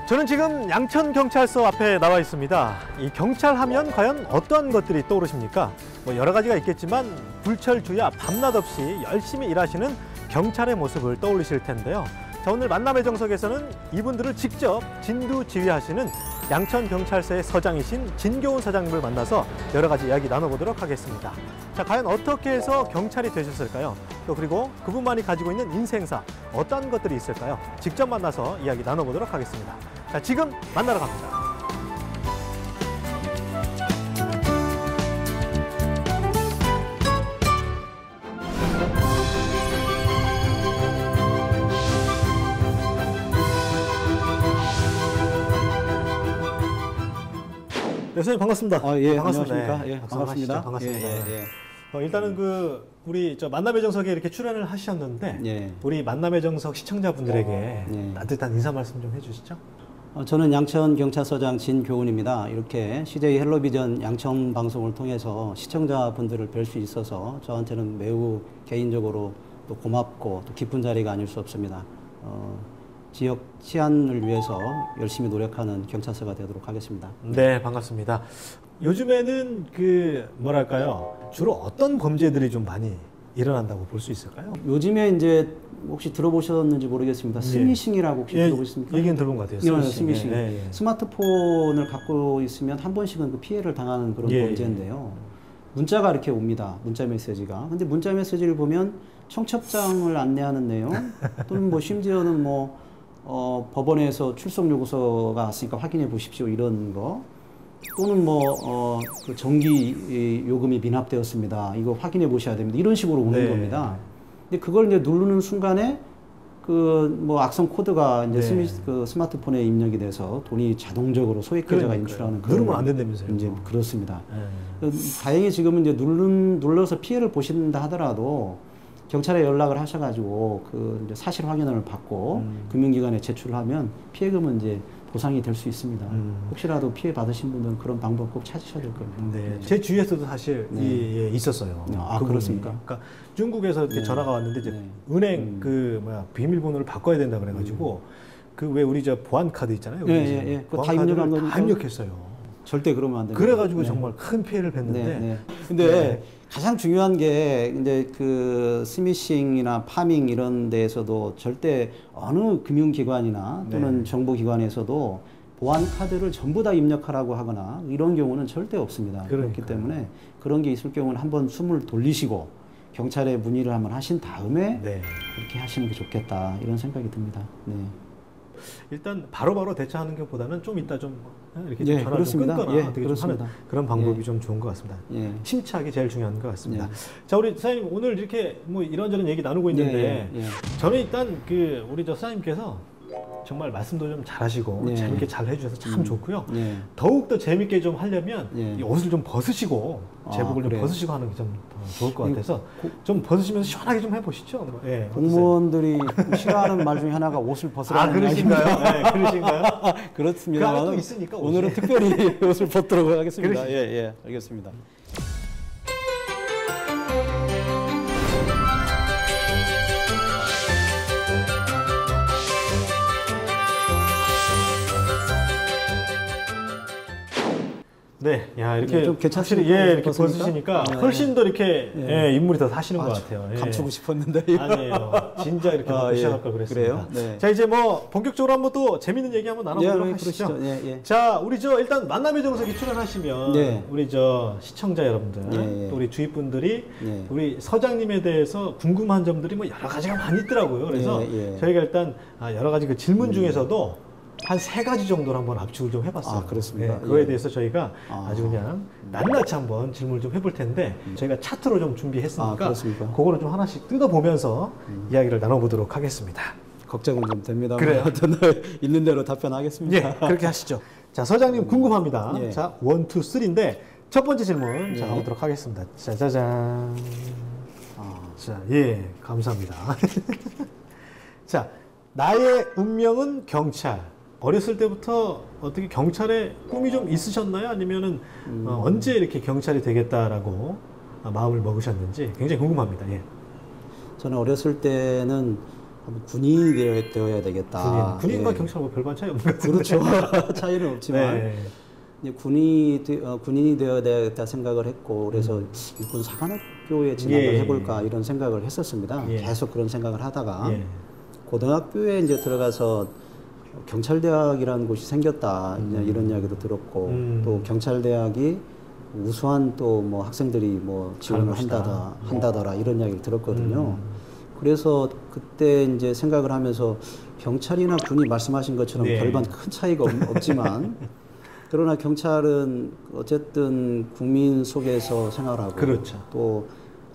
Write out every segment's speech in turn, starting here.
저는 지금 양천경찰서 앞에 나와 있습니다. 이 경찰하면 과연 어떠한 것들이 떠오르십니까? 뭐 여러 가지가 있겠지만 불철주야 밤낮 없이 열심히 일하시는 경찰의 모습을 떠올리실 텐데요. 자, 오늘 만남의 정석에서는 이분들을 직접 진두지휘하시는 양천경찰서의 서장이신 진교훈 서장님을 만나서 여러 가지 이야기 나눠보도록 하겠습니다. 자, 과연 어떻게 해서 경찰이 되셨을까요? 또 그리고 그분만이 가지고 있는 인생사, 어떤 것들이 있을까요? 직접 만나서 이야기 나눠보도록 하겠습니다. 자, 지금 만나러 갑니다. 네, 선생님 반갑습니다. 예, 반갑습니다. 안녕하십니까? 예, 반갑습니다. 반갑습니다. 예. 일단은 우리 만남의 정석에 이렇게 출연을 하셨는데 예. 우리 만남의 정석 시청자분들에게 따뜻한 인사 말씀 좀 해주시죠. 저는 양천경찰서장 진교훈입니다. 이렇게 CJ 헬로비전 양천 방송을 통해서 시청자분들을 뵐 수 있어서 저한테는 매우 개인적으로 또 고맙고 또 기쁜 자리가 아닐 수 없습니다. 지역 치안을 위해서 열심히 노력하는 경찰서가 되도록 하겠습니다. 네, 반갑습니다. 요즘에는 뭐랄까요? 주로 어떤 범죄들이 좀 많이 일어난다고 볼 수 있을까요? 요즘에 이제 혹시 들어보셨는지 모르겠습니다. 스미싱이라고 혹시 들어보셨습니까? 얘기는 들어본 것 같아요. 스미싱. 스마트폰을 갖고 있으면 한 번씩은 그 피해를 당하는 그런 범죄인데요. 문자가 이렇게 옵니다. 문자 메시지가. 근데 문자 메시지를 보면 청첩장을 안내하는 내용 또는 뭐 심지어는 법원에서 출석 요구서가 왔으니까 확인해 보십시오 이런 거 또는 그 전기 요금이 미납되었습니다. 이거 확인해 보셔야 됩니다. 이런 식으로 오는 겁니다. 근데 그걸 이제 누르는 순간에 악성 코드가 이제 스마트폰에 입력이 돼서 돈이 자동적으로 소액 계좌가 인출하는 누르면 안 된다면서요? 이제 그렇습니다. 다행히 지금은 이제 눌러서 피해를 보신다 하더라도 경찰에 연락을 하셔가지고 이제 사실 확인을 받고 금융기관에 제출하면 피해금은 이제 보상이 될 수 있습니다. 혹시라도 피해 받으신 분들은 그런 방법 꼭 찾으셔야 될 겁니다. 네. 제 주위에서도 사실 있었어요. 그렇습니까? 그러니까 중국에서 이렇게 전화가 왔는데 이제 은행 비밀번호를 바꿔야 된다 그래가지고 왜 우리 보안 카드 있잖아요. 그거 다 입력한 거니까. 다 입력했어요. 절대 그러면 안 됩니다. 그래가지고 정말 큰 피해를 뵀는데. 근데 가장 중요한 게 이제 스미싱이나 파밍 이런 데에서도 절대 어느 금융기관이나 또는 정보기관에서도 보안 카드를 전부 다 입력하라고 하거나 이런 경우는 절대 없습니다. 그렇기 때문에 그런 게 있을 경우는 한번 숨을 돌리시고 경찰에 문의를 한번 하신 다음에 그렇게 하시는 게 좋겠다 이런 생각이 듭니다. 일단 바로바로 대처하는 것보다는 좀 이따 이렇게 좀 전화를 좀 끊거나 어떻게 좀 하는 그런 방법이 좀 좋은 것 같습니다. 침착이 제일 중요한 것 같습니다. 자, 우리 사장님 오늘 이렇게 이런저런 얘기 나누고 있는데 저는 일단 우리 사장님께서 정말 말씀도 좀 잘하시고 재밌게 잘 해주셔서 참 좋고요. 더욱더 재밌게 좀 하려면 이 옷을 좀 벗으시고 제복을 좀 벗으시고 하는 게 좀 좋을 것 같아서 좀 벗으시면서 시원하게 좀 해보시죠. 공무원들이 싫어하는 말 중에 하나가 옷을 벗으라는 그러신가요? 그러신가요? 그렇습니다. 그 안에 또 있으니까 오늘은 특별히 옷을 벗도록 하겠습니다. 알겠습니다. 네, 이렇게 좀 확실히 이렇게 벗으시니까 훨씬 더 이렇게 인물이 더 사시는 것 같아요. 감추고 싶었는데 아니에요. 진짜 이렇게 시작할 걸 그랬습니다. 그래요? 자, 이제 본격적으로 한번 또 재밌는 얘기 한번 나눠보도록 하시죠. 자, 우리 일단 만남의 정석에 출연하시면 우리 시청자 여러분들 또 우리 주위 분들이 우리 서장님에 대해서 궁금한 점들이 여러 가지가 많이 있더라고요. 그래서 저희가 일단 여러 가지 질문 중에서도 한 3가지 정도를 한번 압축을 좀 해봤어요. 그렇습니다. 그거에 대해서 저희가 아주 그냥 낱낱이 한번 질문을 좀 해볼 텐데 저희가 차트로 좀 준비했으니까 그거를 좀 하나씩 뜯어보면서 이야기를 나눠보도록 하겠습니다. 걱정은 좀 됩니다. 그래요. 있는 대로 답변하겠습니다. 그렇게 하시죠. 자, 서장님 궁금합니다. 자, 1, 2, 3인데 첫 번째 질문 자, 가보도록 하겠습니다. 짜자잔. 자, 감사합니다. 자, 나의 운명은 경찰. 어렸을 때부터 어떻게 경찰에 꿈이 좀 있으셨나요? 아니면은 언제 이렇게 경찰이 되겠다라고 마음을 먹으셨는지 굉장히 궁금합니다. 저는 어렸을 때는 한번 군인이 되어야 되겠다. 군인과 예. 경찰하고 별반 차이 없는 것 같은데. 그렇죠. 차이는 없지만 네. 이제 군인이 되어야 되겠다 생각을 했고 그래서 육군 사관학교에 진학을 예. 해볼까 이런 생각을 했었습니다. 예. 계속 그런 생각을 하다가 예. 고등학교에 이제 들어가서 경찰대학이라는 곳이 생겼다 이제 이런 이야기도 들었고 또 경찰대학이 우수한 또 뭐 학생들이 뭐 지원을 한다더라 이런 이야기를 들었거든요. 그래서 그때 이제 생각을 하면서 경찰이나 군이 말씀하신 것처럼 네. 별반 큰 차이가 없지만 그러나 경찰은 어쨌든 국민 속에서 생활하고 그렇죠. 또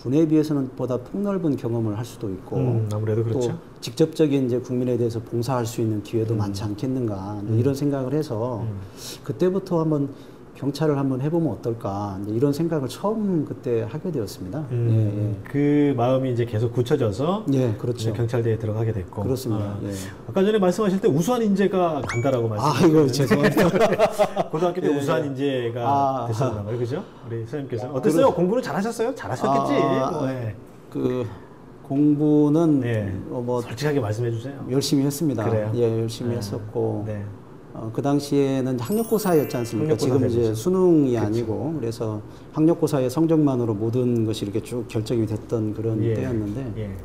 군에 비해서는 보다 폭넓은 경험을 할 수도 있고 아무래도 그렇죠. 또 직접적인 이제 국민에 대해서 봉사할 수 있는 기회도 많지 않겠는가 이런 생각을 해서 그때부터 한번 경찰을 한번 해보면 어떨까 이런 생각을 처음 그때 하게 되었습니다. 그 마음이 이제 계속 굳혀져서 예, 그렇죠. 경찰대에 들어가게 됐고. 그렇습니다. 예. 아까 전에 말씀하실 때 우수한 인재가 간다라고 이거 죄송합니다. 고등학교 때 예. 우수한 인재가 되셨나 봐요, 그죠? 우리 선생님께서는 어땠어요? 공부는 잘하셨어요? 잘하셨겠지. 네. 그 공부는 네. 뭐 솔직하게 말씀해 주세요. 열심히 했습니다. 그래요? 예, 열심히 했었고. 네. 그 당시에는 학력고사였지 않습니까? 지금 이제 수능이 아니고 그래서 학력고사의 성적만으로 모든 것이 이렇게 쭉 결정이 됐던 그런 때였는데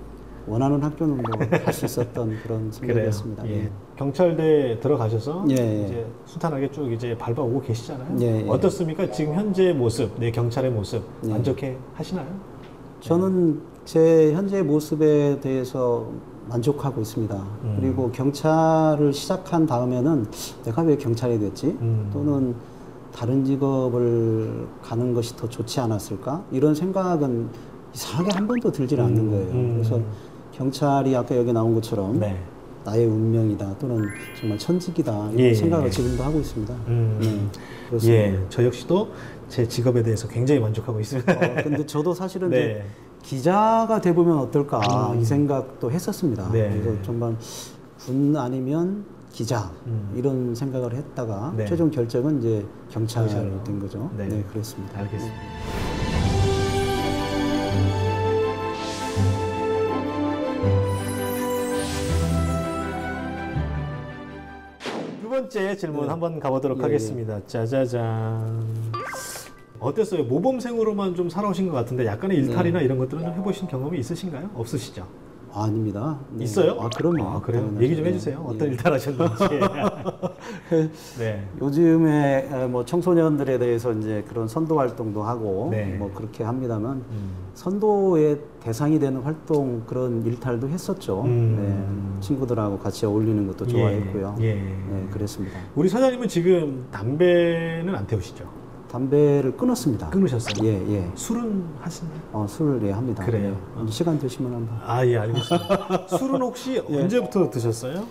원하는 학교는 뭐 갈 수 있었던 그런 생각이었습니다. 예. 경찰대 들어가셔서 예. 이제 순탄하게 쭉 이제 밟아오고 계시잖아요. 예. 어떻습니까? 지금 현재 모습, 내 경찰의 모습 만족해 하시나요? 저는 제 현재 모습에 대해서 만족하고 있습니다. 그리고 경찰을 시작한 다음에는 내가 왜 경찰이 됐지? 또는 다른 직업을 가는 것이 더 좋지 않았을까? 이런 생각은 이상하게 한 번도 들질 않는 거예요. 그래서 경찰이 아까 여기 나온 것처럼 나의 운명이다 또는 정말 천직이다 이런 생각을 지금도 하고 있습니다. 그렇습니다. 예, 저 역시도 제 직업에 대해서 굉장히 만족하고 있습니다. 근데 저도 사실은 이제 기자가 돼보면 어떨까 이 생각도 했었습니다. 그래서 정말 군 아니면 기자 이런 생각을 했다가 최종 결정은 이제 경찰이 된 거죠. 네, 그렇습니다. 알겠습니다. 두 번째 질문 한번 가보도록 하겠습니다. 짜자잔. 어땠어요? 모범생으로만 좀 살아오신 것 같은데 약간의 일탈이나 이런 것들은 좀 해보신 경험이 있으신가요? 없으시죠? 아닙니다. 있어요? 그럼요. 그래요? 얘기 좀 해주세요. 어떤 일탈하셨는지. 요즘에 뭐 청소년들에 대해서 이제 그런 선도 활동도 하고 뭐 그렇게 합니다만 선도의 대상이 되는 활동 그런 일탈도 했었죠. 친구들하고 같이 어울리는 것도 좋아했고요. 그랬습니다. 우리 사장님은 지금 담배는 안 태우시죠? 담배를 끊었습니다. 끊으셨어요? 예. 술은 하시나요? 술을 합니다. 그래요. 시간 되시면 한번. 예, 알겠습니다. 술은 혹시 언제부터 드셨어요?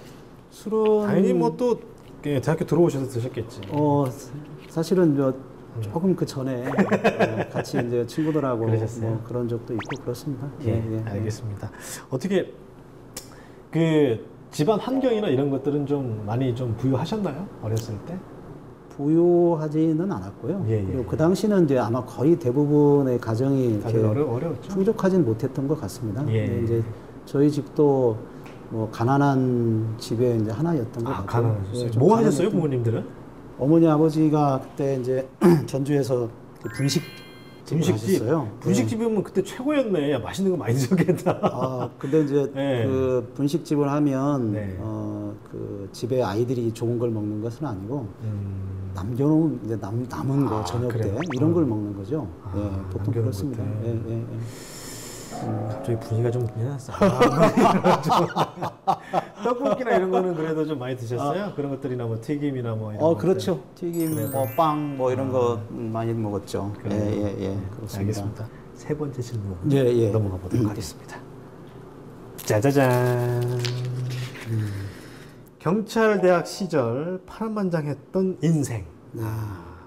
술은 당연히 뭐 또 대학교 들어오셔서 드셨겠지. 사실은 조금 그 전에 같이 이제 친구들하고 뭐 그런 적도 있고 그렇습니다. 알겠습니다. 어떻게 그 집안 환경이나 이런 것들은 좀 많이 좀 부유하셨나요? 어렸을 때? 부유하지는 않았고요. 그리고 그 당시는 이제 아마 거의 대부분의 가정이 이렇게 어려웠죠. 풍족하진 못했던 것 같습니다. 근데 이제 저희 집도 뭐 가난한 집에 이제 하나였던 것 같아요. 가난하셨어요. 뭐 하셨어요, 부모님들은? 어머니 아버지가 그때 이제 전주에서 그 분식집을 분식집이면 그때 최고였네. 야, 맛있는 거 많이 드셨겠다. 근데 이제 그 분식집을 하면 그 집에 아이들이 좋은 걸 먹는 것은 아니고 남겨놓은 이제 남은 거 저녁 때 이런 걸 먹는 거죠. 보통 그렇습니다. 갑자기 분위기가 좀 났어. 떡볶이나 이런 거는 그래도 좀 많이 드셨어요? 그런 것들이나 뭐 튀김이나 뭐 이런 그렇죠. 튀김, 뭐 빵, 뭐 이런 거 많이 먹었죠. 그렇습니다. 알겠습니다. 세 번째 질문 넘어가 보도록 하겠습니다. 짜자잔. 경찰대학 시절 파란만장했던 인생.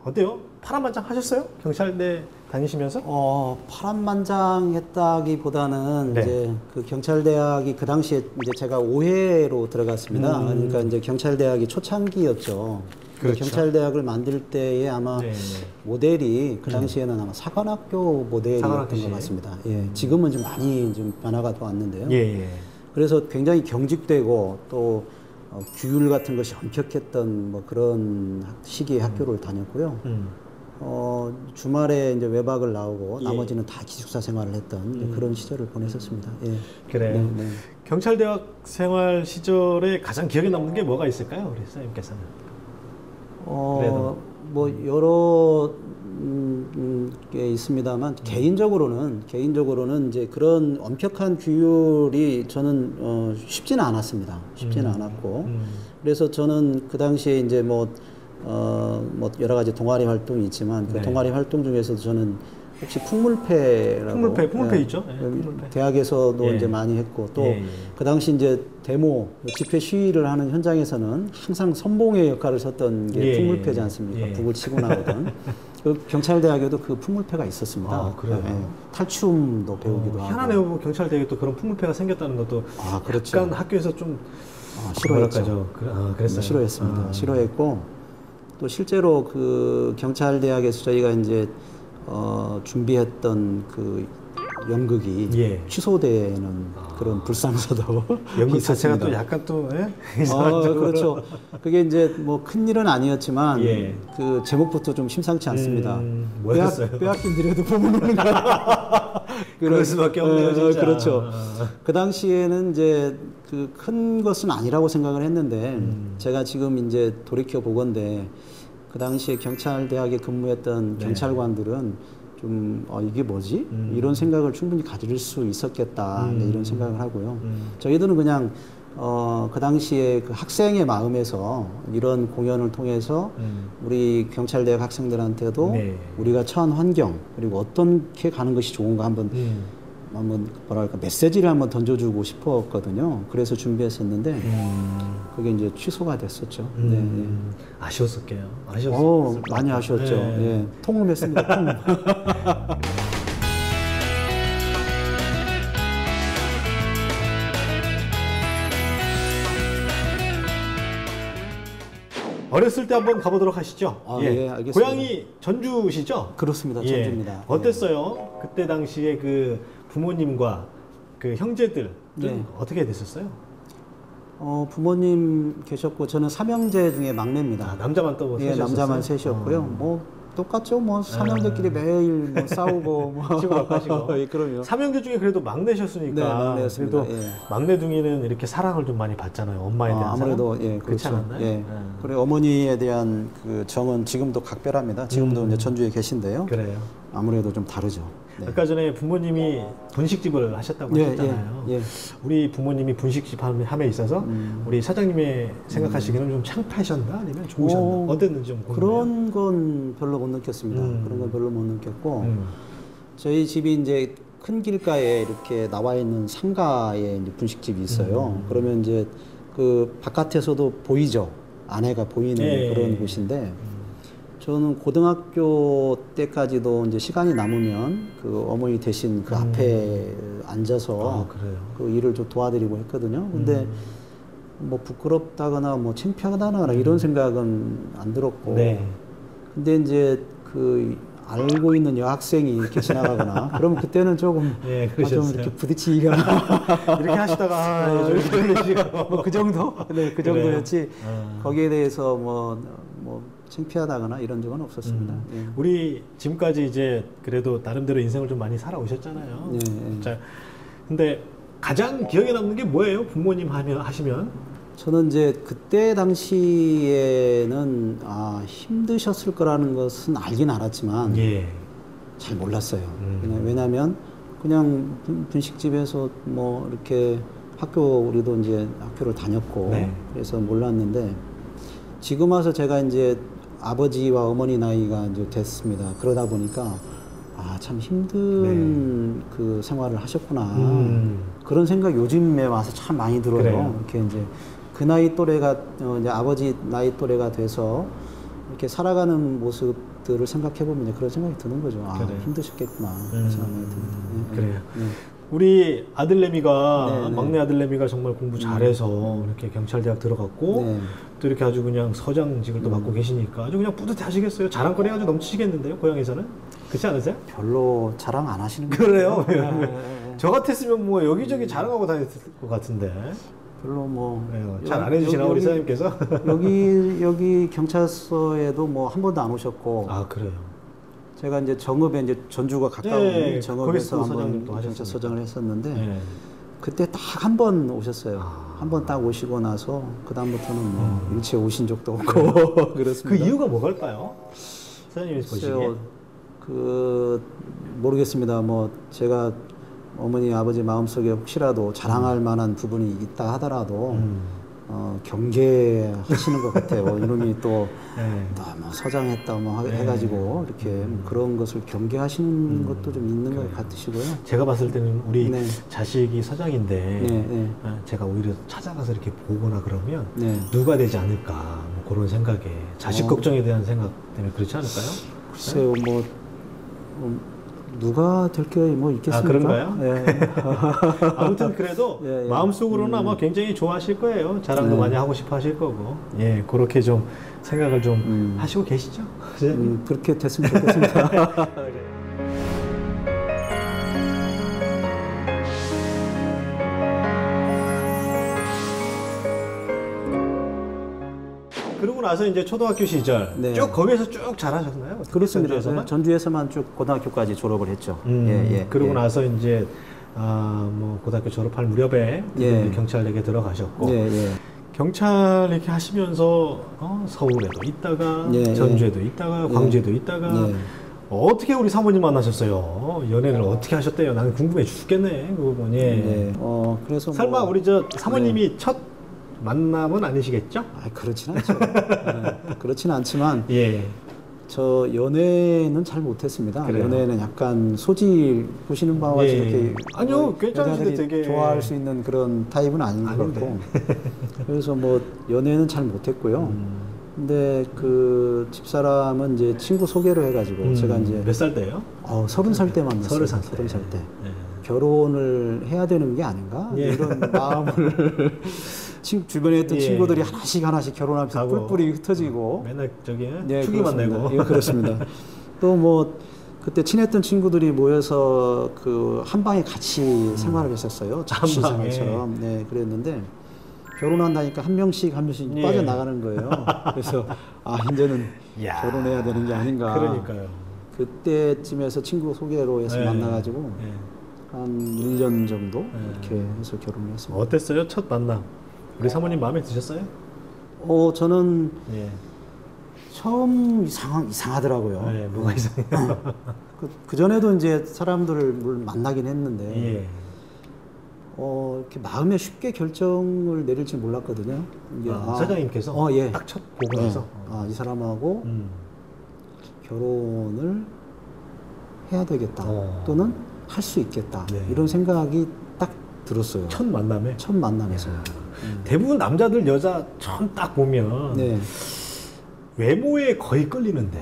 어때요? 파란만장 하셨어요? 경찰대 다니시면서? 파란만장했다기보다는 이제 그 경찰대학이 그 당시에 이제 제가 5회로 들어갔습니다. 그러니까 이제 경찰대학이 초창기였죠. 그렇죠. 경찰대학을 만들 때에 아마 모델이 그 당시에는 아마 사관학교 모델이었던 것 같습니다. 지금은 좀 많이 좀 변화가 또 왔는데요. 그래서 굉장히 경직되고 또 규율 같은 것이 엄격했던 뭐 그런 시기에 학교를 다녔고요. 주말에 이제 외박을 나오고 예. 나머지는 다 기숙사 생활을 했던 이제 그런 시절을 보냈었습니다. 예. 그래요. 네, 네. 경찰대학 생활 시절에 가장 기억에 남는 게 뭐가 있을까요, 우리 선생님께서는? 그래도. 뭐 여러 게 있습니다만 개인적으로는 이제 그런 엄격한 규율이 저는 쉽지는 않았습니다. 쉽지는 않았고 그래서 저는 그 당시에 이제 뭐 여러 가지 동아리 활동이 있지만 그 네. 동아리 활동 중에서도 저는 혹시 풍물패라고 풍물패 있죠? 네, 풍물패. 대학에서도 예. 이제 많이 했고 또 예, 예. 그 당시 이제 데모 집회 시위를 하는 현장에서는 항상 선봉의 역할을 섰던 게 예. 풍물패지 않습니까? 예. 북을 치고 나오던 그 경찰대학에도 그 풍물패가 있었습니다. 아, 그래요? 탈춤도 배우기도 하고. 현안에 경찰대학에 또 그런 풍물패가 생겼다는 것도 그렇죠. 약간 학교에서 좀 싫어했죠. 그랬어요. 싫어했습니다. 싫어했고 또 실제로 그 경찰대학에서 저희가 이제 준비했던 그 연극이 예. 취소되는 그런 불상사도 연극 자체가 있었습니다. 또 약간 또 이상적으로. 그렇죠. 그게 이제 뭐 큰일은 아니었지만 예. 그 제목부터 좀 심상치 않습니다. 뭐였어요? 빼앗긴 뒤에도 보면 오는 거야. 그럴 수밖에 없네요, 진짜. 그렇죠. 그 당시에는 이제 그 큰 것은 아니라고 생각을 했는데 제가 지금 이제 돌이켜 보건대 그 당시에 경찰대학에 근무했던 네. 경찰관들은 좀 이게 뭐지? 이런 생각을 충분히 가질 수 있었겠다. 네, 이런 생각을 하고요. 저희들은 그냥 그 당시에 그 학생의 마음에서 이런 공연을 통해서 우리 경찰대학 학생들한테도 네. 우리가 처한 환경 그리고 어떻게 가는 것이 좋은가 한번 뭐랄까 메시지를 한번 던져주고 싶었거든요. 그래서 준비했었는데 그게 이제 취소가 됐었죠. 네, 네. 아쉬웠을게요. 많이 아쉬웠죠. 네. 예, 통음했습니다. 통음. 어렸을 때 한번 가보도록 하시죠. 예, 알겠습니다. 고향이 전주시죠? 그렇습니다. 예. 전주입니다. 어땠어요? 그때 당시에 그 부모님과 그 형제들 네. 어떻게 됐었어요? 부모님 계셨고 저는 삼형제 중에 막내입니다. 남자만 또 예, 셋이었었어요? 남자만 셋이었고요. 뭐 똑같죠. 뭐 삼형제끼리 매일 뭐 싸우고 뭐 치고 바빠지고. 예, 그럼요. 삼형제 중에 그래도 막내셨으니까. 네, 막내였습니다. 그래도 예. 막내둥이는 이렇게 사랑을 좀 많이 받잖아요. 엄마에 대한 아무래도 사랑. 예, 그렇지 그렇죠. 않았나요? 예. 그리고 어머니에 대한 그 정은 지금도 각별합니다. 지금도 이제 전주에 계신데요. 그래요. 아무래도 좀 다르죠. 네. 아까 전에 부모님이 분식집을 하셨다고 하셨잖아요. 예. 우리 부모님이 분식집 함에 있어서 우리 사장님의 생각하시기에는 좀 창피하셨나 아니면 좋으셨나 어땠는지 좀 궁금해요. 그런 건 별로 못 느꼈습니다. 그런 건 별로 못 느꼈고 저희 집이 이제 큰 길가에 이렇게 나와 있는 상가에 이제 분식집이 있어요. 그러면 이제 그 바깥에서도 보이죠. 안에가 보이는 예. 그런 곳인데 저는 고등학교 때까지도 이제 시간이 남으면 그 어머니 대신 그 앞에 앉아서 그래요. 그 일을 좀 도와드리고 했거든요. 근데 뭐 부끄럽다거나 뭐 창피하다거나 이런 생각은 안 들었고. 네. 근데 이제 그 알고 있는 여학생이 이렇게 지나가거나 그러면 그때는 조금 예, 좀 그러셨어요. 이렇게 부딪히기가 이렇게 하시다가 뭐 그 정도? 네, 그 그래요? 정도였지. 거기에 대해서 뭐 창피하다거나 이런 적은 없었습니다. 예. 우리 지금까지 이제 그래도 나름대로 인생을 좀 많이 살아오셨잖아요. 예, 예. 자, 근데 가장 기억에 남는 게 뭐예요? 부모님 하시면? 저는 이제 그때 당시에는 힘드셨을 거라는 것은 알긴 알았지만 예. 잘 몰랐어요. 왜냐하면 그냥 분식집에서 뭐 이렇게 우리도 이제 학교를 다녔고 네. 그래서 몰랐는데 지금 와서 제가 이제 아버지와 어머니 나이가 이제 됐습니다. 그러다 보니까 참 힘든 그 생활을 하셨구나. 그런 생각 요즘에 와서 참 많이 들어요. 그래요. 이렇게 이제 그 나이 또래가 이제 아버지 나이 또래가 돼서 이렇게 살아가는 모습들을 생각해 보면 그런 생각이 드는 거죠. 그래요. 힘드셨겠구나. 그런 생각이 듭니다. 예, 그래요. 예. 우리 아들내미가 네, 네. 막내 아들내미가 정말 공부 잘해서 이렇게 경찰대학 들어갔고 네. 또 이렇게 아주 그냥 서장직을 또 맡고 계시니까 아주 그냥 뿌듯하시겠어요. 자랑거리가 아주 넘치시겠는데요, 고향에서는? 그렇지 않으세요? 별로 자랑 안 하시는 것 그래요? 같아요. 네. 저 같았으면 뭐 여기저기 자랑하고 다녔을 것 같은데. 별로 뭐 잘 안 해주시나 우리 사장님께서? 여기 경찰서에도 뭐 한 번도 안 오셨고. 아 그래요. 제가 이제 정읍에 이제 전주가 가까운 네, 정읍에서 거기서 한번 서장도 경찰서장을 했었는데 네. 그때 딱 한 번 오셨어요. 아. 한 번 딱 오시고 나서 그 다음부터는 뭐 일체 오신 적도 없고 그렇습니다. 그 이유가 뭐갈까요? 사장님이 보시기에? 글쎄요, 그 모르겠습니다. 뭐 제가 어머니 아버지 마음속에 혹시라도 자랑할 만한 부분이 있다 하더라도 경계하시는 것 같아요. 이놈이 또 네. 뭐 서장했다 뭐 네. 해가지고 이렇게 그런 것을 경계하시는 것도 좀 있는 것 같으시고요. 제가 봤을 때는 우리 네. 자식이 서장인데 네, 네. 제가 오히려 찾아가서 이렇게 보거나 그러면 네. 누가 되지 않을까 뭐 그런 생각에 자식 걱정에 대한 생각 때문에 그렇지 않을까요? 글쎄요, 뭐 누가 될 게 뭐 있겠습니까? 아 그런가요? 예. 아무튼 그래도 예, 예. 마음속으로는 아마 굉장히 좋아하실 거예요. 자랑도 네. 많이 하고 싶어 하실 거고. 예, 그렇게 좀 생각을 좀 하시고 계시죠? 그렇게 됐으면 좋겠습니다. 그러고 나서 이제 초등학교 시절 네. 쭉 거기에서 쭉 자라셨나요? 그렇습니다. 전주에서만? 전주에서만 쭉 고등학교까지 졸업을 했죠. 그러고 예. 나서 이제 뭐 고등학교 졸업할 무렵에 예. 경찰에게 들어가셨고 예, 예. 경찰 이렇게 하시면서 서울에도 있다가 예, 전주에도 있다가 광주에도 있다가 예. 어떻게 우리 사모님 만나셨어요? 연애를 어떻게 하셨대요? 나는 궁금해 죽겠네. 그거 보니. 네. 그래서 설마 뭐, 우리 저 사모님이 첫 만남은 아니시겠죠? 그렇진 않죠. 그렇진 않지만 예. 저 연애는 잘 못했습니다. 그래요? 연애는 약간 소질 보시는 바와 같이 예. 이렇게 아니요, 뭐 괜찮으신데 여자들이 되게 좋아할 수 있는 그런 타입은 아닌 것 아닌데. 같고 그래서 뭐 연애는 잘 못했고요. 근데 그 집사람은 이제 친구 소개로 해가지고 제가 이제 몇 살 때요? 30살 때 만났어요. 30살 때. 30살 때. 예. 결혼을 해야 되는 게 아닌가? 예. 이런 마음을 주변에 있던 예. 친구들이 하나씩 결혼하면서 가고. 뿔뿔이 흩어지고 맨날 저기 네, 축의만 그렇습니다. 내고. 예, 그렇습니다. 또 뭐 그때 친했던 친구들이 모여서 그 한 방에 같이 생활을 했었어요. 잡시 방에. 생활처럼. 네, 그랬는데 결혼한다니까 한 명씩 예. 빠져나가는 거예요. 그래서 이제는 이야. 결혼해야 되는 게 아닌가. 그러니까요. 그때쯤에서 친구 소개로 해서 예. 만나가지고 예. 한 1년 정도 예. 이렇게 해서 결혼을 했습니다. 어땠어요? 첫 만남. 우리 사모님 마음에 드셨어요? 저는 예. 처음 이상하더라고요. 네, 뭐가 이상해요? 그 전에도 이제 사람들을 만나긴 했는데 예. 이렇게 마음에 쉽게 결정을 내릴 줄 몰랐거든요. 이게, 사장님께서 예. 딱 첫 보고 나서 이 사람하고 결혼을 해야 되겠다. 또는 할 수 있겠다. 네. 이런 생각이 딱 들었어요. 첫 만남에 첫 만남에서. 대부분 남자들 여자 처음 딱 보면 네. 외모에 거의 끌리는데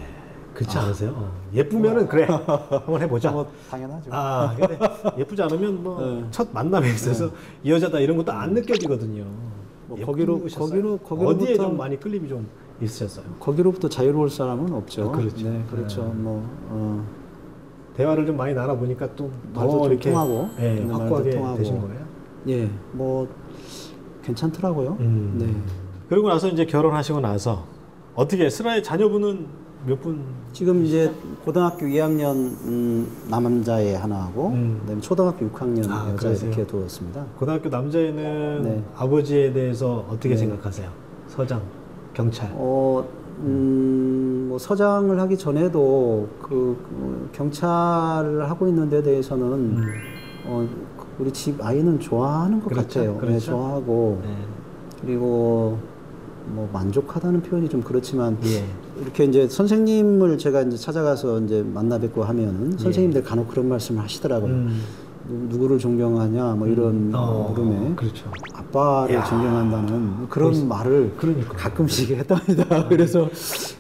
그렇지 않으세요? 예쁘면은 그래 한번 해보자. 뭐 당연하죠. 근데 예쁘지 않으면 뭐 네. 첫 만남에 있어서 이 여자다 이런 것도 안 느껴지거든요. 뭐 예쁘셨어요? 거기로부터 어디에 좀 많이 끌림이 좀 있으셨어요? 거기로부터 자유로울 사람은 없죠. 그렇죠. 네, 그렇죠. 대화를 좀 많이 나눠보니까 또 말도 좀 이렇게 통하고, 예, 말도 확고하게 통하고. 되신 거예요? 예, 뭐 괜찮더라고요. 네. 그리고 나서 이제 결혼하시고 나서 어떻게 슬아의 자녀분은 몇 분? 지금 이제 고등학교 2학년 남자애 하나하고 그다음에 초등학교 6학년 여자 그러세요? 이렇게 두었습니다. 고등학교 남자애는 네. 아버지에 대해서 어떻게 네. 생각하세요? 서장, 경찰. 뭐 서장을 하기 전에도 그 경찰을 하고 있는 데 대해서는 우리 집 아이는 좋아하는 것 그렇죠, 같아요. 그렇죠. 네, 좋아하고 네. 그리고 뭐 만족하다는 표현이 좀 그렇지만 예. 이렇게 이제 선생님을 제가 이제 찾아가서 이제 만나 뵙고 하면은 예. 선생님들 간혹 그런 말씀을 하시더라고요. 누구를 존경하냐 뭐 이런 물음에 그렇죠. 아빠를 야. 존경한다는 그런 말을 그러니까. 가끔씩 했답니다. 그래서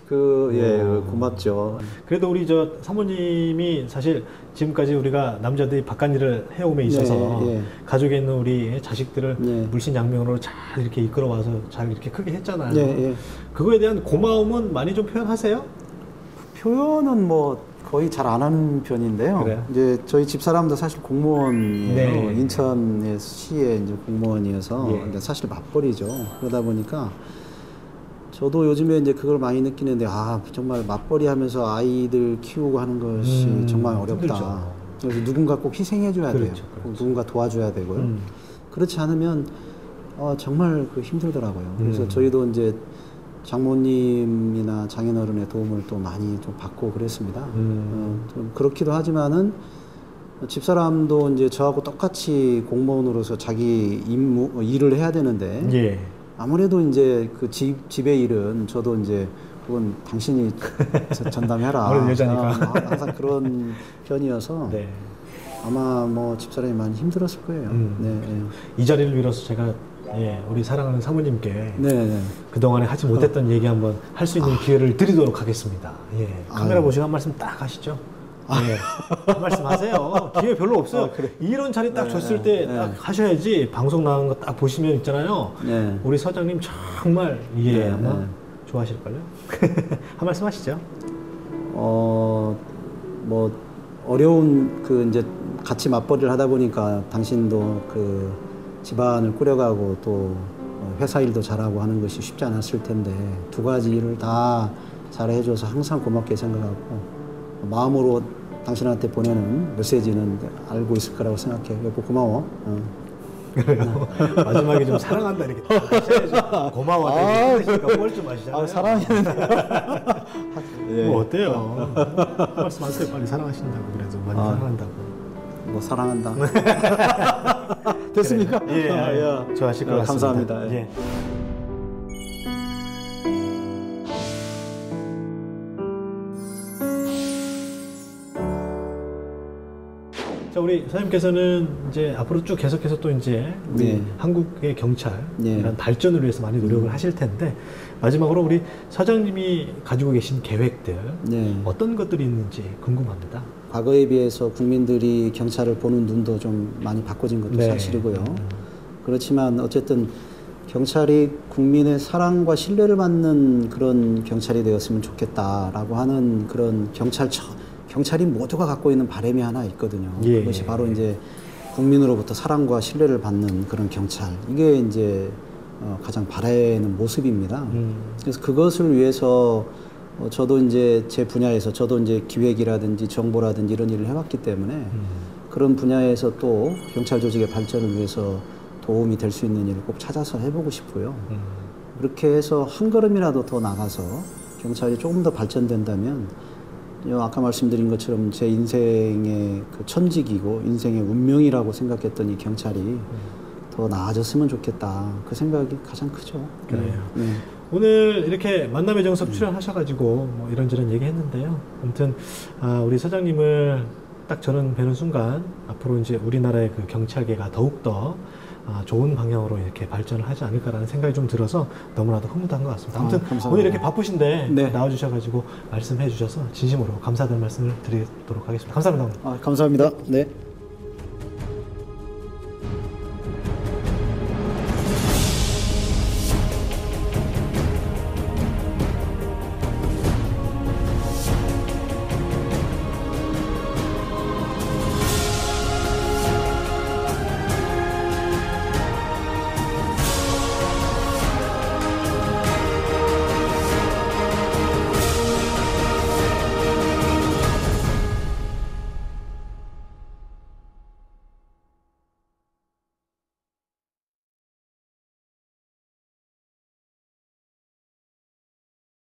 고맙죠. 그래도 우리 저 사모님이 사실 지금까지 우리가 남자들이 바깥일을 해오며 있어서 예. 가족에 있는 우리 자식들을 예. 물신양면으로 잘 이렇게 이끌어와서 잘 이렇게 크게 했잖아요. 예. 그거에 대한 고마움은 많이 좀 표현하세요? 표현은 뭐 거의 잘 안 하는 편인데요. 그래요? 이제 저희 집사람도 사실 공무원이에요. 네. 인천의 시에 이제 공무원이어서 예. 근데 사실 맞벌이죠. 그러다 보니까 저도 요즘에 이제 그걸 많이 느끼는데 정말 맞벌이 하면서 아이들 키우고 하는 것이 정말 어렵다. 힘들죠. 그래서 누군가 꼭 희생해줘야 돼요. 그렇죠. 꼭 누군가 도와줘야 되고요. 그렇지 않으면 정말 힘들더라고요. 그래서 저희도 이제 장모님이나 장인어른의 도움을 또 많이 좀 받고 그랬습니다. 좀 그렇기도 하지만은 집사람도 이제 저하고 똑같이 공무원으로서 자기 일을 해야 되는데 예. 아무래도 이제 그 집의 일은 저도 이제 그건 당신이 전담해라. 아무래도 여자니까. 항상 그런 편이어서 네. 아마 뭐 집사람이 많이 힘들었을 거예요. 네. 이 자리를 빌어서 제가 우리 사랑하는 사모님께 네. 그동안에 하지 못했던 얘기 한번 할 수 있는 기회를 드리도록 하겠습니다. 카메라 보시고 한 말씀 딱 하시죠. 한 말씀 하세요. 기회 별로 없어요. 그래. 이런 자리 딱 줬을 때 딱 하셔야지. 방송 나간 거 딱 보시면 있잖아요. 네. 우리 서장님 정말 아마 좋아하실걸요? 한 말씀 하시죠. 뭐 어려운 이제 같이 맞벌이를 하다 보니까 당신도 집안을 꾸려가고 또 회사 일도 잘하고 하는 것이 쉽지 않았을 텐데 두 가지 일을 다 잘해줘서 항상 고맙게 생각하고 마음으로 당신한테 보내는 메시지는 알고 있을 거라고 생각해. 여보 고마워. 그래요. 마지막에 좀 사랑한다 이렇게 하셔야죠. 고마워. 뻘좀 하시잖아요. 사랑해는. 뭐 어때요? 한 말씀 하세요. 빨리 사랑하신다고 그래도 많이 사랑한다고. 뭐 사랑한다. 됐습니까? 좋아하실 것 같습니다. 감사합니다. 자, 우리 선생님께서는 이제 앞으로 쭉 계속해서 또 이제 우리 한국의 경찰 이런 발전을 위해서 많이 노력을 하실 텐데 마지막으로 우리 사장님이 가지고 계신 계획들 어떤 것들이 있는지 궁금합니다. 과거에 비해서 국민들이 경찰을 보는 눈도 좀 많이 바꿔진 것도 사실이고요. 그렇지만 어쨌든 경찰이 국민의 사랑과 신뢰를 받는 그런 경찰이 되었으면 좋겠다라고 하는 그런 경찰이 모두가 갖고 있는 바람이 하나 있거든요. 그것이 바로 이제 국민으로부터 사랑과 신뢰를 받는 그런 경찰. 이게 이제 가장 바라는 모습입니다. 그래서 그것을 위해서 저도 이제 제 분야에서 저도 이제 기획이라든지 정보라든지 이런 일을 해왔기 때문에 그런 분야에서 또 경찰 조직의 발전을 위해서 도움이 될 수 있는 일을 꼭 찾아서 해보고 싶고요. 그렇게 해서 한 걸음이라도 더 나가서 경찰이 조금 더 발전된다면 아까 말씀드린 것처럼 제 인생의 천직이고 인생의 운명이라고 생각했던 이 경찰이 더 나아졌으면 좋겠다. 그 생각이 가장 크죠. 그래요. 오늘 이렇게 만남의 정석 출연하셔가지고 뭐 이런저런 얘기했는데요. 아무튼 우리 서장님을 딱 저는 뵈는 순간 앞으로 이제 우리나라의 그 경찰계가 더욱더 좋은 방향으로 이렇게 발전을 하지 않을까라는 생각이 좀 들어서 너무나도 흐뭇한 것 같습니다. 아무튼 오늘 이렇게 바쁘신데 나와주셔가지고 말씀해 주셔서 진심으로 감사드리는 말씀을 드리도록 하겠습니다. 감사합니다. 감사합니다. 네.